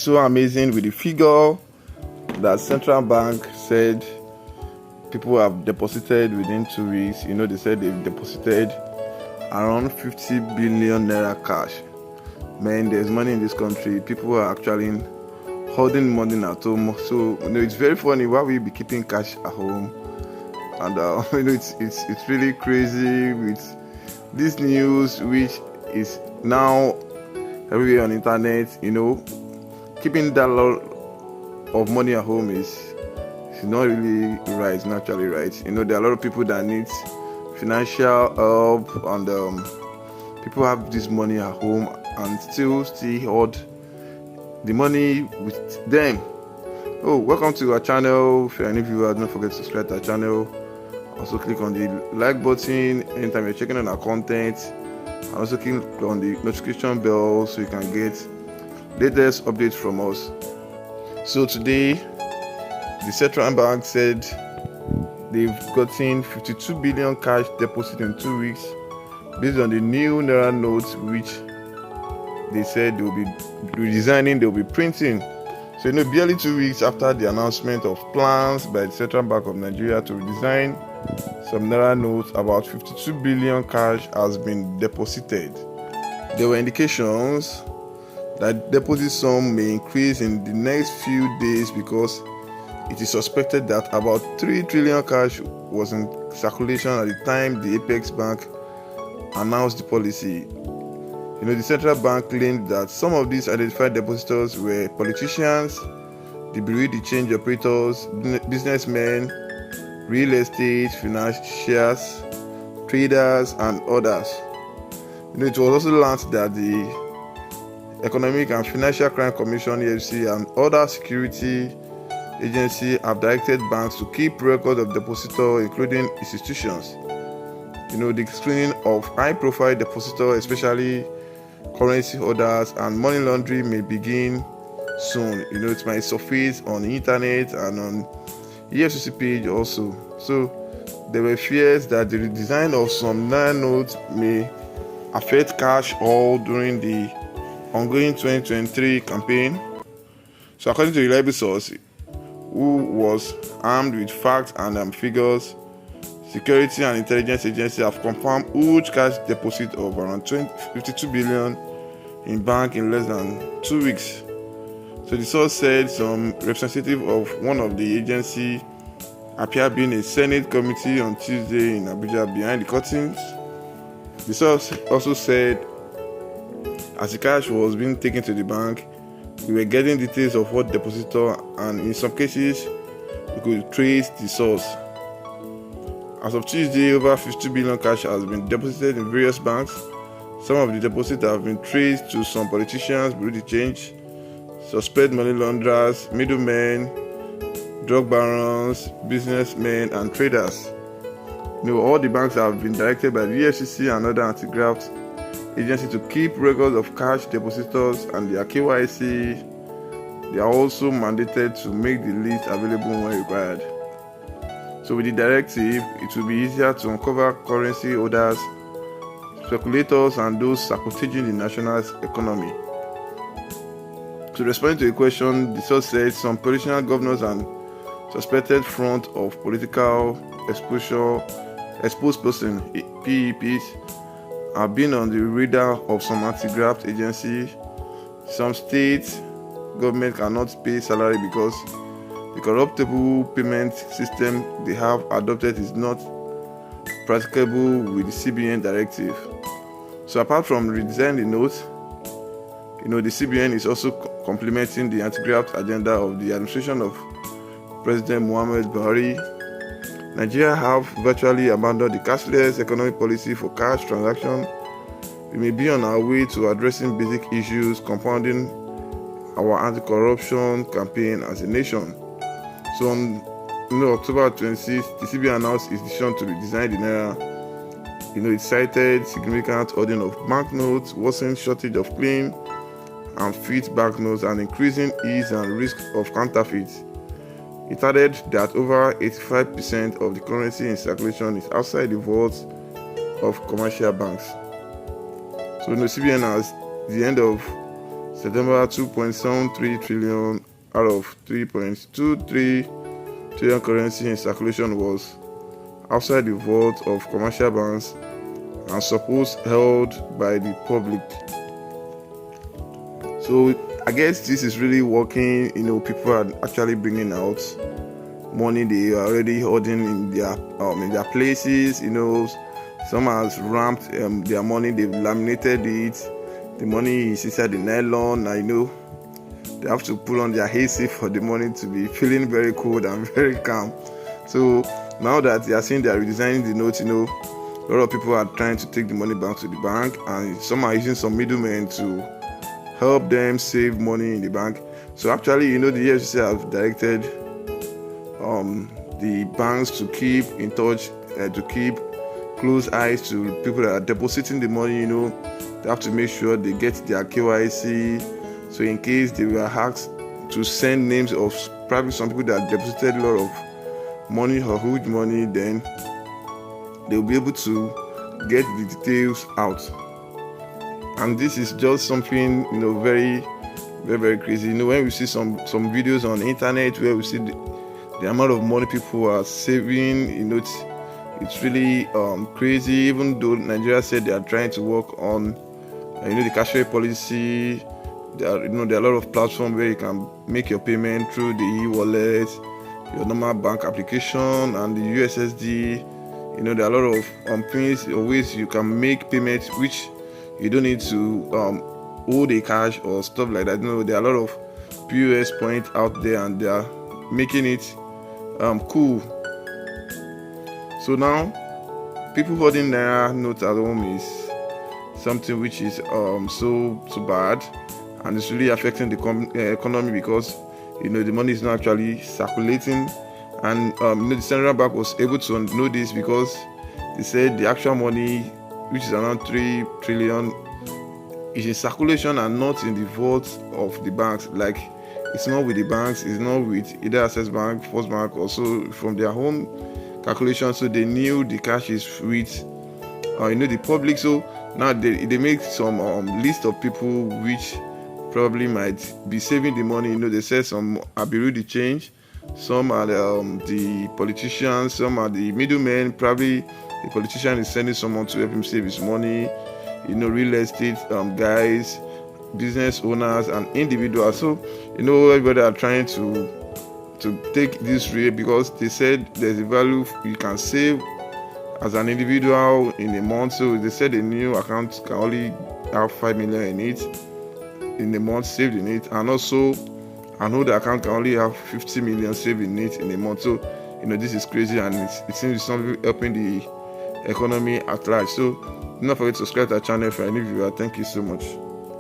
so amazing with the figure that central bank said people have deposited within 2 weeks. They said they've deposited around 50 billion naira cash. Man, there's money in this country. People are actually holding money at home. So it's very funny why we be keeping cash at home. And it's really crazy with this news, which is now everywhere on internet. Keeping that lot of money at home is not really right. It's not actually right. There are a lot of people that need financial help, and people have this money at home and still hold the money with them. Welcome to our channel. If you're any viewer, don't forget to subscribe to our channel. Also click on the like button anytime you're checking on our content, and also click on the notification bell so you can get latest updates from us. So today the central bank said they've gotten 52 billion cash deposit in 2 weeks based on the new Naira notes, which they said they will be redesigning, they will be printing. So barely 2 weeks after the announcement of plans by the Central Bank of Nigeria to redesign some Naira notes, about 52 billion cash has been deposited. There were indications that deposit sum may increase in the next few days because it is suspected that about 3 trillion cash was in circulation at the time the Apex Bank announced the policy. The central bank claimed that some of these identified depositors were politicians, the bureau de change operators, businessmen, real estate, financiers, traders, and others. It was also learned that the Economic and Financial Crime Commission (EFCC) and other security agencies have directed banks to keep record of depositors, including institutions. The screening of high-profile depositors, especially currency holders and money laundering, may begin soon. It might surface on the internet and on EFCC page also. So there were fears that the redesign of some Naira notes may affect cash hold during the ongoing 2023 campaign. So according to a reliable source who was armed with facts and figures, security and intelligence agencies have confirmed huge cash deposit of around 52 billion in bank in less than 2 weeks. So the source said some representative of one of the agency appeared being a Senate committee on Tuesday in Abuja behind the curtains. The source also said as the cash was being taken to the bank, we were getting details of what depositor, and in some cases we could trace the source. As of Tuesday, over 50 billion cash has been deposited in various banks. Some of the deposits have been traced to some politicians, bureau de change, suspect money launderers, middlemen, drug barons, businessmen, and traders. All the banks have been directed by the EFCC and other anti-graft agencies to keep records of cash depositors and their KYC. They are also mandated to make the list available when required. So with the directive, it will be easier to uncover currency holders, speculators, and those sabotaging the national economy. To respond to a question, the source said some political governors and suspected front of political exposed person (PEPs) have been on the radar of some anti-graft agencies. Some state government cannot pay salary because the corruptible payment system they have adopted is not practicable with the CBN directive. So apart from redesigning the note, the CBN is also complementing the anti-graft agenda of the administration of President Muhammad Buhari. Nigeria have virtually abandoned the cashless economic policy for cash transaction. We may be on our way to addressing basic issues compounding our anti-corruption campaign as a nation. So on October 26th, the CBN announced its decision to redesign the Naira. It cited significant hoarding of banknotes, worsening shortage of clean and fit banknotes, and increasing ease and risk of counterfeits. It added that over 85% of the currency in circulation is outside the vaults of commercial banks. So CBN has the end of September 2.73 trillion out of 3.23 trillion currency in circulation was outside the vault of commercial banks and supposed held by the public. So I guess this is really working. People are actually bringing out money they are already holding in their places. Some has ramped their money, they've laminated it. The money is inside the nylon. They have to pull on their AC for the money to be feeling very cold and very calm. So now that they are saying they are redesigning the notes, a lot of people are trying to take the money back to the bank, and some are using some middlemen to help them save money in the bank. So actually, the EFCC have directed the banks to keep in touch, to keep close eyes to people that are depositing the money. They have to make sure they get their KYC. So in case they were asked to send names of probably some people that deposited a lot of money or huge money, then they'll be able to get the details out. And this is just something very, very, very crazy. When we see some videos on the internet where we see the amount of money people are saving, it's really crazy. Even though Nigeria said they are trying to work on the cashless policy, there are a lot of platforms where you can make your payment through the e-wallet, your normal bank application, and the USSD. There are a lot of things or ways you can make payments which you don't need to hold a cash or stuff like that. There are a lot of POS points out there, and they are making it cool. So now, people holding Naira notes at home is something which is so bad, and it's really affecting the economy, because the money is not actually circulating. And the central bank was able to know this because they said the actual money, which is around 3 trillion, is in circulation and not in the vaults of the banks. Like, it's not with the banks, it's not with either Access Bank, First Bank, also from their home calculation. So they knew the cash is with the public. So now they make some list of people which probably might be saving the money. They said some are bureau de change, some are the politicians, some are the middlemen. Probably the politician is sending someone to help him save his money. Real estate guys, business owners, and individuals. So everybody are trying to take this rate, because they said there's a value you can save as an individual in a month. So they said a new account can only have 5 million in it in a month saved in it, and also an older account can only have 50 million saved in it in a month. So this is crazy, and it seems something helping the economy at large. So do not forget to subscribe to our channel if you are a new viewer. Thank you so much.